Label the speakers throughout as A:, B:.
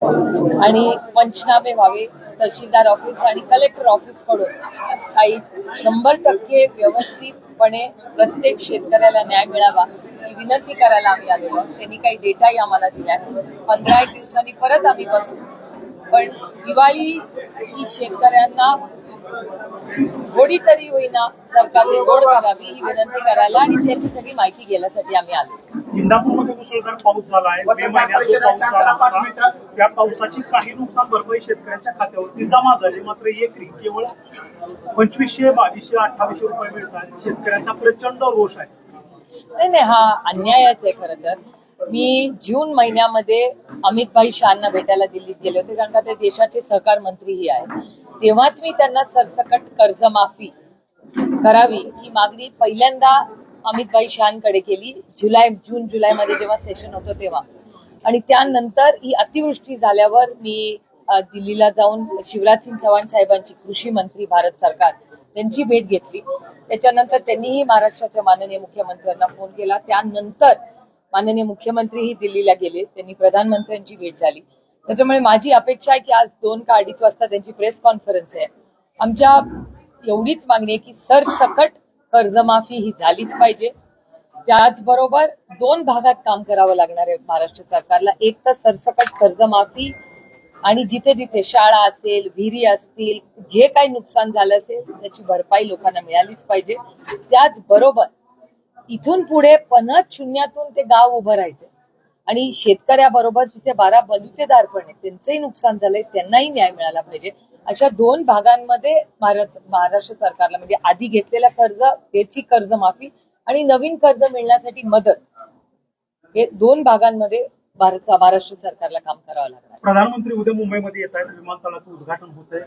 A: आणि पंचनामे व्हावे, तहसीलदार ऑफिस आणि कलेक्टर ऑफिस कडून काही 100% व्यवस्थितपणे प्रत्येक शेतकऱ्याला न्याय मिळावा ही विनंती करायला आम्ही आलेलो. त्यांनी काही डेटाही आम्हाला दिलाय. 15 दिवसांनी परत आम्ही बसू, पण दिवाळी ही शेतकऱ्यांना थोडी तरी होईना सरकारने गोड करावी ही विनंती करायला आणि त्याची माहिती घेण्यासाठी आम्ही आलो.
B: इंदापूरमध्ये मुसळधार पाऊस झाला आहे. मे महिन्यात पाऊस झाला होता. त्या पावसाची काही नुकसान भरपाई शेतकऱ्यांच्या खात्यावरती जमा झाली, मात्र एकरी केवळ 2500, 2200, 2800 रुपये मिळतात. शेतकऱ्यांचा प्रचंड रोष आहे.
A: नाही, हा अन्यायच आहे. खरं तर मी जून महिन्यामध्ये अमित शहांना भेटायला दिल्लीत गेले होते, कारण का ते देशाचे सहकार मंत्रीही आहेत. तेव्हाच मी त्यांना सरसकट कर्जमाफी करावी ही मागणी पहिल्यांदा अमित शहांकडे केली, जून जुलैमध्ये जेव्हा सेशन होतं तेव्हा. आणि त्यानंतर ही अतिवृष्टी झाल्यावर मी दिल्लीला जाऊन शिवराज सिंग चौहान साहेबांची, कृषी मंत्री भारत सरकार, त्यांची भेट घेतली. त्याच्यानंतर त्यांनीही महाराष्ट्राच्या माननीय मुख्यमंत्र्यांना फोन केला. त्यानंतर माननीय मुख्यमंत्रीही दिल्लीला गेले, त्यांनी प्रधानमंत्र्यांची भेट झाली. त्याच्यामुळे माझी अपेक्षा आहे की आज 2 का 2:30 वाजता त्यांची प्रेस कॉन्फरन्स आहे. आमच्या एवढीच मागणी आहे की सरसकट कर्जमाफी ही झालीच पाहिजे. त्याचबरोबर 2 भागात काम करावं लागणार आहे महाराष्ट्र सरकारला. एक तर सरसकट कर्जमाफी आणि जिथे जिथे शाळा असेल, विहिरी असतील, जे काही नुकसान झालं असेल त्याची भरपाई लोकांना मिळालीच पाहिजे. त्याचबरोबर इथून पुढे पन्हात शून्यातून ते गाव उभं राहायचं आणि शेतकऱ्याबरोबर तिथे 12 बलुतेदार पण आहेत, त्यांचंही नुकसान झालंय, त्यांनाही न्याय मिळाला पाहिजे. अशा 2 भागांमध्ये महाराष्ट्र सरकारला, म्हणजे आधी घेतलेलं कर्ज त्याची कर्जमाफी आणि नवीन कर्ज मिळण्यासाठी मदत, हे 2 भागांमध्ये महाराष्ट्र सरकारला काम करावं लागणार.
B: प्रधानमंत्री उद्या मुंबईमध्ये येत आहेत. विमानतळाचं उद्घाटन होत आहे.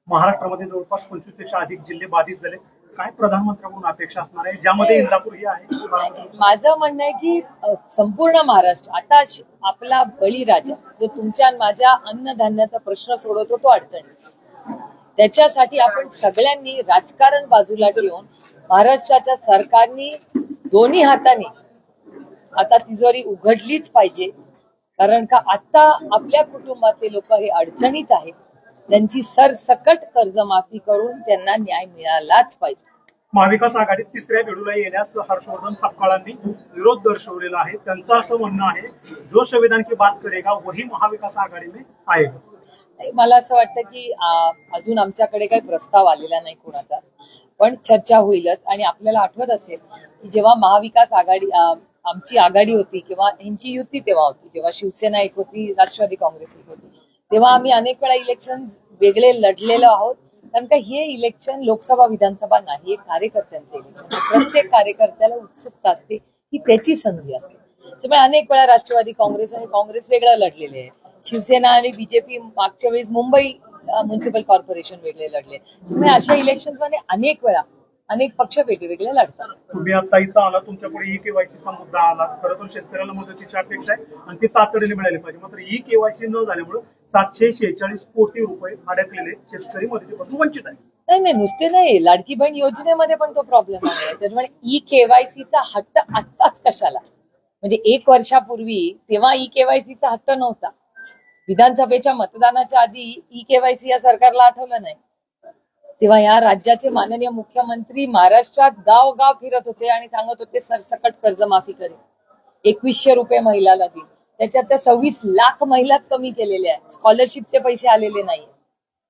B: महाराष्ट्रामध्ये जवळपास 25 पेक्षा अधिक जिल्हे बाधित झाले. काय प्रधानमंत्र्यांकडून अपेक्षा असणार आहे, ज्यामध्ये इंदापूर ही आहे?
A: माझं म्हणणं आहे की संपूर्ण महाराष्ट्र आता आपला बळीराजा जो तुमच्या माझ्या अन्नधान्याचा प्रश्न सोडवतो तो अडचणी, त्याच्यासाठी आपण सगळ्यांनी राजकारण बाजूला ठेवून महाराष्ट्राच्या सरकारने दोन्ही हाताने आता तिजोरी उघडलीच पाहिजे. कारण का आता आपल्या कुटुंबातले लोक हे अडचणीत आहेत, त्यांची सरसकट कर्जमाफी करून त्यांना न्याय मिळालाच पाहिजे.
B: महाविकास आघाडीत 3ऱ्या वेळेला येण्यास हर्षवर्धन सपकाळांनी विरोध दर्शवलेला आहे. त्यांचं असं म्हणणं आहे, जो संविधान की बात करेगा वही महाविकास आघाडी में आएगा.
A: मला असं वाटतं की अजून आमच्याकडे काही प्रस्ताव आलेला नाही कोणाचा, पण चर्चा होईलच. आणि आपल्याला आठवत असेल की जेव्हा महाविकास आघाडी आमची आघाडी होती किंवा ह्यांची युती तेव्हा होती, जेव्हा शिवसेना एक होती, राष्ट्रवादी काँग्रेस एक होती, तेव्हा आम्ही अनेक वेळा इलेक्शन वेगळे लढलेलो आहोत. कारण का हे इलेक्शन लोकसभा विधानसभा नाही, हे कार्यकर्त्यांचं इलेक्शन. प्रत्येक कार्यकर्त्याला उत्सुकता असते की त्याची संधी असते. त्यामुळे अनेक वेळा राष्ट्रवादी काँग्रेस आणि काँग्रेस वेगळं लढलेले आहे. शिवसेना आणि बीजेपी मागच्या वेळेस मुंबई म्युन्सिपल कॉर्पोरेशन वेगळे लढले. त्यामुळे अशा इलेक्शन मध्ये अनेक वेळा अनेक पक्ष वेगवेगळे लढतात.
B: तुम्ही आता इथं आला, तुमच्याकडे ई-केवायसीचा मुद्दा आला. खरं तर शेतकऱ्याला मदतीची अपेक्षा आहे आणि ती तातडीने मिळाली पाहिजे. मात्र ई-केवायसी न झाल्यामुळे 746 कोटी रुपये अडकलेले शेतकरी मदतीपासून वंचित आहे.
A: नाही, नुसते नाही, लाडकी बहीण योजनेमध्ये पण तो प्रॉब्लेम आहे. त्याच्यामुळे ई-केवायसीचा हट्ट आत्ताच कशाला, म्हणजे 1 वर्षापूर्वी तेव्हा ई-केवायसीचा हट्ट नव्हता. विधानसभेच्या मतदानाच्या आधी ई-केवायसी या सरकारला आठवलं नाही. तेव्हा या राज्याचे माननीय मुख्यमंत्री महाराष्ट्रात गाव फिरत होते आणि सांगत होते सरसकट कर्जमाफी करेल, 2100 रुपये महिलाला देईल. त्याच्यात त्या 26 लाख महिलाच कमी केलेल्या आहेत. स्कॉलरशिपचे पैसे आलेले नाही.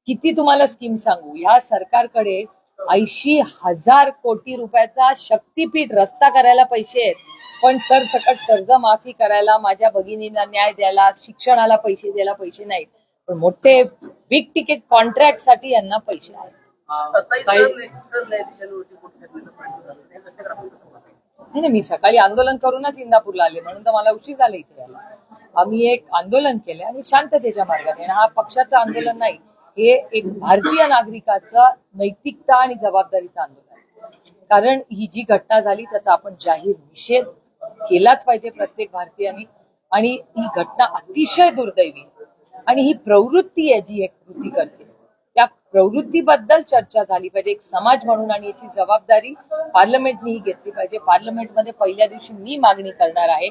A: किती तुम्हाला स्कीम सांगू, ह्या सरकारकडे 80,000 कोटी रुपयाचा शक्तीपीठ रस्ता करायला पैसे आहेत, पण सरसकट कर्जमाफी करायला, माझ्या भगिनींना न्याय द्यायला, शिक्षणाला पैसे द्यायला पैसे नाहीत. पण मोठे बिग तिकीट कॉन्ट्रॅक्ट साठी यांना पैसे आहेत. नाही, मी सकाळी आंदोलन करूनच इंदापूरला आले, म्हणून तर मला उशीर झाला इथे यायला. आम्ही एक आंदोलन केले आणि शांततेच्या मार्गाने, आणि हा पक्षाचं आंदोलन नाही, हे एक भारतीय नागरिकाचं नैतिकता आणि जबाबदारीचं आंदोलन आहे. कारण ही जी घटना झाली त्याचा आपण जाहीर निषेध केलाच पाहिजे प्रत्येक भारतीयांनी. आणि ही घटना अतिशय दुर्दैवी आणि ही प्रवृत्ती आहे जी एक कृती करते, त्या प्रवृत्तीबद्दल चर्चा झाली पाहिजे एक समाज म्हणून, आणि याची जबाबदारी पार्लमेंटने ही घेतली पाहिजे. पार्लमेंटमध्ये पहिल्या दिवशी मी मागणी करणार आहे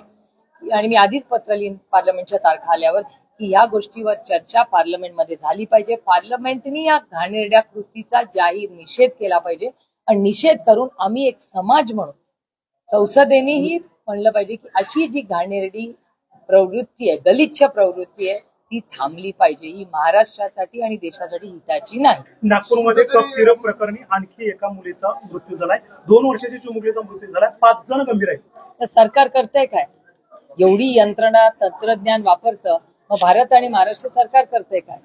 A: आणि मी आधीच पत्र लिहिन पार्लमेंटच्या तारखा आल्यावर की या गोष्टीवर चर्चा पार्लमेंटमध्ये झाली पाहिजे. पार्लमेंटनी या घाणेरड्या कृतीचा जाहीर निषेध केला पाहिजे आणि निषेध करून आम्ही एक समाज म्हणून संसदेनेही म्हणलं पाहिजे की अशी जी घाणेरडी प्रवृत्ती आहे, गलिच्छ प्रवृत्ती आहे, ती थांबली पाहिजे. ही महाराष्ट्रासाठी आणि देशासाठी हिताची नाही.
B: नागपूरमध्ये कफ सिरप प्रकरणी आणखी एका मुलीचा मृत्यू झालाय. 2 वर्षाची चिमुकलीचा मृत्यू झालाय. 5 जण गंभीर आहेत.
A: तर सरकार करतंय काय? एवढी यंत्रणा तंत्रज्ञान वापरतं, मग भारत आणि महाराष्ट्र सरकार करतंय काय?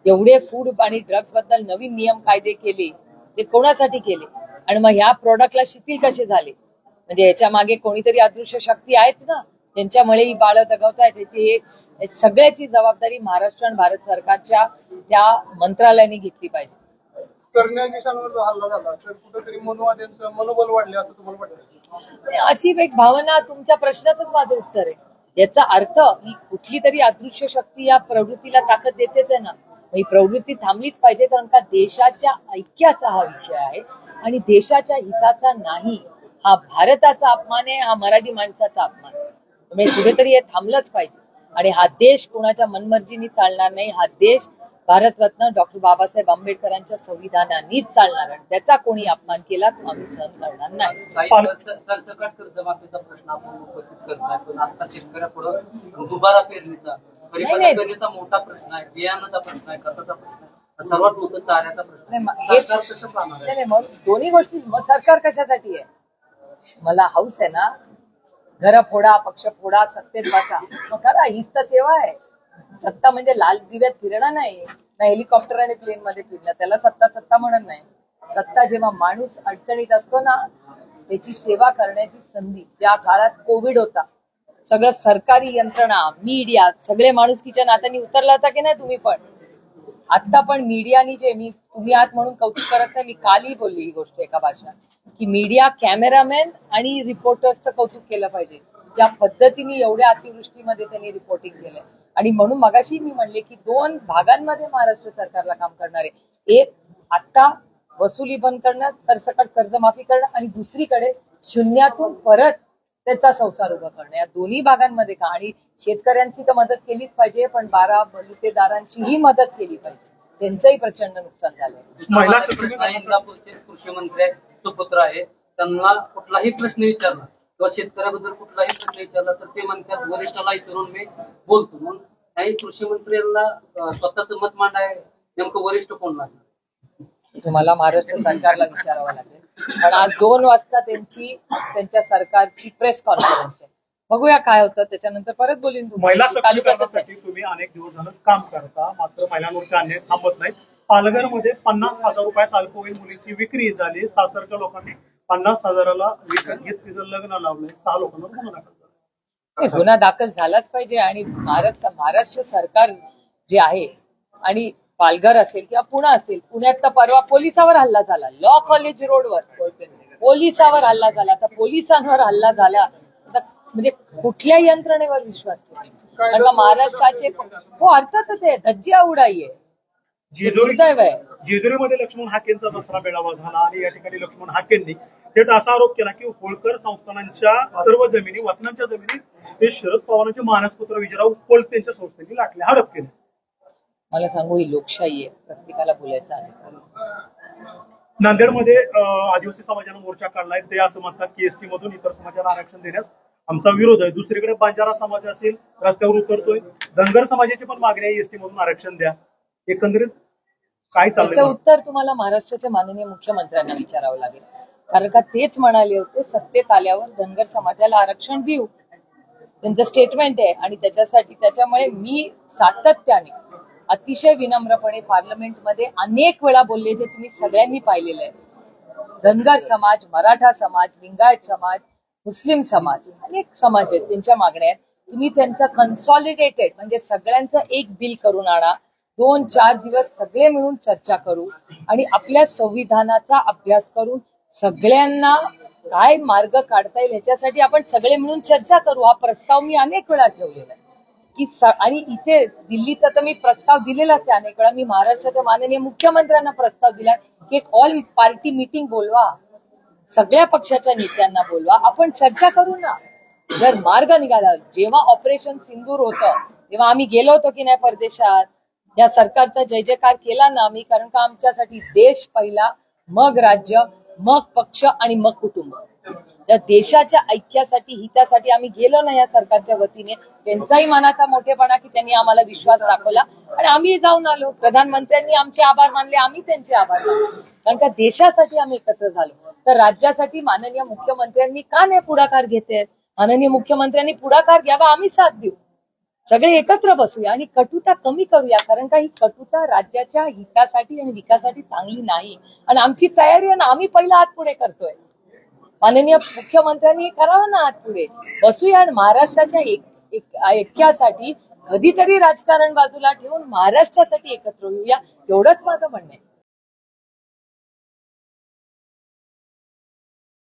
A: एवढे फूड आणि ड्रग्ज बद्दल नवीन नियम कायदे केले, ते कोणासाठी केले? आणि मग ह्या प्रोडक्टला शिथिल कसे झाले? म्हणजे ह्याच्या मागे कोणीतरी अदृश्य शक्ती आहेच ना, त्यांच्यामुळे ही बाळं दगावतायत. त्याची एक सगळ्याची जबाबदारी महाराष्ट्र आणि भारत सरकारच्या त्या मंत्रालयाने घेतली पाहिजे.
C: सरन्यायाधीशांवर जो हल्ला झाला तर कुठेतरी मनुवाद्यांचं मनोबल वाढले असं तुम्हाला वाटतं?
A: अशी एक भावना, तुमच्या प्रश्नातच माझं उत्तर आहे. याचा अर्थ ही कुठली तरी अदृश्य शक्ती या प्रवृत्तीला ताकद देतेच आहे ना. ही प्रवृत्ती थांबलीच पाहिजे, कारण का देशाच्या ऐक्याचा हा विषय आहे आणि देशाच्या हिताचा नाही. हा भारताचा अपमान आहे, हा मराठी माणसाचा अपमान आहे. त्यामुळे कुठेतरी हे थांबलंच पाहिजे आणि हा देश कोणाच्या मनमर्जीने चालणार नाही. हा देश भारतरत्न डॉक्टर बाबासाहेब आंबेडकरांच्या संविधानानेच चालणार आणि त्याचा कोणी अपमान केला तो आम्ही सहन करणार नाही.
D: सरसकट कर्जमाफीचा प्रश्न आपण उपस्थित करताय, पण आता शेतकऱ्यापुढे दुबारा पेरणीचा पेरणीचा मोठा प्रश्न आहे, बियाणाचा प्रश्न आहे, खताचा प्रश्न आहे, सर्वात मोठा चाऱ्याचा प्रश्न आहे. सरकार कसं पाहणार आहे?
A: मग दोन्ही गोष्टी, मग सरकार कशासाठी आहे? मला हाऊस आहे ना, घर फोडा, पक्ष फोडा, सत्तेत बसा, मग करा. हीच तर सेवा आहे. सत्ता म्हणजे लाल दिव्यात फिरणं नाही ना, हेलिकॉप्टर आणि प्लेन मध्ये फिरणं. त्याला सत्ता सत्ता म्हणत नाही. सत्ता जेव्हा माणूस अडचणीत असतो ना, त्याची सेवा करण्याची संधी. ज्या काळात कोविड होता, सगळं सरकारी यंत्रणा, मीडिया, सगळे माणुसकीच्या नात्याने उतरला होता की नाही तुम्ही पण? आता पण मीडियानी जे, मी तुम्ही आहात म्हणून कौतुक करत नाही, मी कालही बोलली ही गोष्ट एका भाषणात, की मीडिया, कॅमेरामॅन आणि रिपोर्टर्सचं कौतुक केलं पाहिजे. ज्या पद्धतीने एवढ्या अतिवृष्टीमध्ये त्यांनी रिपोर्टिंग केलंय. आणि म्हणून मगाशी मी म्हणले की 2 भागांमध्ये महाराष्ट्र सरकारला काम करणार आहे. एक, आता वसुली बंद करणं, सरसकट कर्जमाफी करणं, आणि दुसरीकडे शून्यातून परत त्याचा संसार उभा करणं. या दोन्ही भागांमध्ये का, आणि शेतकऱ्यांची तर मदत केलीच पाहिजे, पण 12 बलुतेदारांचीही मदत केली पाहिजे. त्यांचंही प्रचंड नुकसान झालंय.
B: महिला
D: इंदापूरचे कृषी मंत्री आहेत, सुपुत्र आहे, त्यांना कुठलाही प्रश्न विचारला किंवा शेतकऱ्याबद्दल कुठलाही प्रश्न विचारला तर ते म्हणतात वरिष्ठाला विचारून मी बोलतो. मग काही कृषी मंत्र्यांना स्वतःच मत मांडाय, नेमकं वरिष्ठ कोण लागणार?
A: तुम्हाला महाराष्ट्र सरकारला विचारावं लागेल. पण आज 2 वाजता त्यांच्या सरकारची प्रेस कॉन्फरन्स आहे. बघूया काय होतं, त्याच्यानंतर परत बोलीन.
B: महिला सक्षमीकरणासाठी तुम्ही अनेक दिवस झालं काम करता, मात्र महिलांवरचे अन्याय थांबत नाही. पालघरमध्ये 50,000 रुपयात अल्पवयीन मुलीची विक्री झाली. सासरच्या लोकांनी 50,000ला विकत घेत तिचं लग्न लावलंय. 6 लोकांवर गुन्हा दाखल झाला.
A: गुन्हा दाखल झालाच पाहिजे. आणि महाराष्ट्र सरकार जे आहे, आणि पालघर असेल किंवा पुणे असेल, पुण्यात तर परवा पोलिसावर हल्ला झाला, लॉ कॉलेज रोडवर पोलिसावर हल्ला झाला. तर पोलिसांवर हल्ला झाला तर म्हणजे कुठल्या यंत्रणेवर विश्वास ठेवू? कारण का महाराष्ट्राचे, हो अर्थातच आहे, धज्जिया उडाई आहे, दुर्दैव आहे.
B: जेजुरीमध्ये लक्ष्मण हाकेंचा दसरा मेळावा झाला आणि या ठिकाणी लक्ष्मण हाकेंनी थेट असा आरोप केला की होळकर संस्थानांच्या सर्व जमिनी, वतनांच्या जमिनी हे शरद पवारांचे मानसपुत्र विजयराव कोळते यांच्या संस्थेने लाटले, हडप केले.
A: मला सांगू, ही लोकशाही आहे, प्रत्येकाला बोलायचं आहे.
B: नांदेडमध्ये आदिवासी समाजाने मोर्चा काढलाय. ते असं म्हणतात की एसटी मधून इतर समाजाला आरक्षण देण्यास आमचा विरोध आहे. दुसरीकडे बंजारा समाज असेल रस्त्यावर उतरतोय. धनगर समाजाची पण मागणी आहे, एसटी मधून आरक्षण द्या. एकंदरीत काय
A: त्याचं
B: चाललंय?
A: उत्तर तुम्हाला महाराष्ट्राच्या माननीय मुख्यमंत्र्यांना विचारावं लागेल. कारण का तेच म्हणाले होते, सत्तेत आल्यावर धनगर समाजाला आरक्षण देऊ, त्यांचं स्टेटमेंट आहे. आणि त्याच्यामुळे मी सातत्याने, अतिशय विनम्रपणे पार्लमेंटमध्ये अनेक वेळा बोलले, जे तुम्ही सगळ्यांनी पाहिलेलं आहे. धनगर समाज, मराठा समाज, लिंगायत समाज, मुस्लिम समाज, अनेक समाज आहेत, त्यांच्या मागण्या आहेत. तुम्ही त्यांचं कन्सॉलिडेटेड म्हणजे सगळ्यांचं एक बिल करून आणा. 2-4 दिवस सगळे मिळून चर्चा करू आणि आपल्या संविधानाचा अभ्यास करून सगळ्यांना काय मार्ग काढता येईल ह्याच्यासाठी आपण सगळे मिळून चर्चा करू. हा प्रस्ताव मी अनेक वेळा ठेवलेला आहे की आणि इथे दिल्लीचा तर मी प्रस्ताव दिलेलाच आहे अनेक वेळा. मी महाराष्ट्राच्या माननीय मुख्यमंत्र्यांना प्रस्ताव दिलाय की एक ऑल पार्टी मीटिंग बोलवा, सगळ्या पक्षाच्या नेत्यांना बोलवा, आपण चर्चा करू ना. जर मार्ग निघाला, जेव्हा ऑपरेशन सिंदूर होतं तेव्हा आम्ही गेलो होतो की नाही परदेशात, या सरकारचा जय जयकार केला ना आम्ही, कारण का आमच्यासाठी देश पहिला, मग राज्य, मग पक्ष आणि मग कुटुंब. त्या देशाच्या ऐक्यासाठी, हितासाठी आम्ही गेलो ना या सरकारच्या वतीने. त्यांचाही मनाचा मोठेपणा की त्यांनी आम्हाला विश्वास दाखवला आणि आम्ही जाऊन आलो. प्रधानमंत्र्यांनी आमचे आभार मानले, आम्ही त्यांचे आभार मानले, कारण का देशासाठी आम्ही एकत्र झालो. तर राज्यासाठी माननीय मुख्यमंत्र्यांनी का नाही पुढाकार घेते? माननीय मुख्यमंत्र्यांनी पुढाकार घ्यावा, आम्ही साथ देऊ. सगळे एकत्र बसूया आणि कटुता कमी करूया, कारण का ही कटुता राज्याच्या हितासाठी आणि विकासासाठी चांगली नाही. आणि आमची तयारी आहे ना, आम्ही पहिला हात पुढे करतोय. माननीय मुख्यमंत्र्यांनी करावं ना हात पुढे, बसूया आणि महाराष्ट्राच्या ऐक्यासाठी कधीतरी राजकारण बाजूला ठेवून महाराष्ट्रासाठी एकत्र येऊया, एवढंच माझं म्हणणं आहे.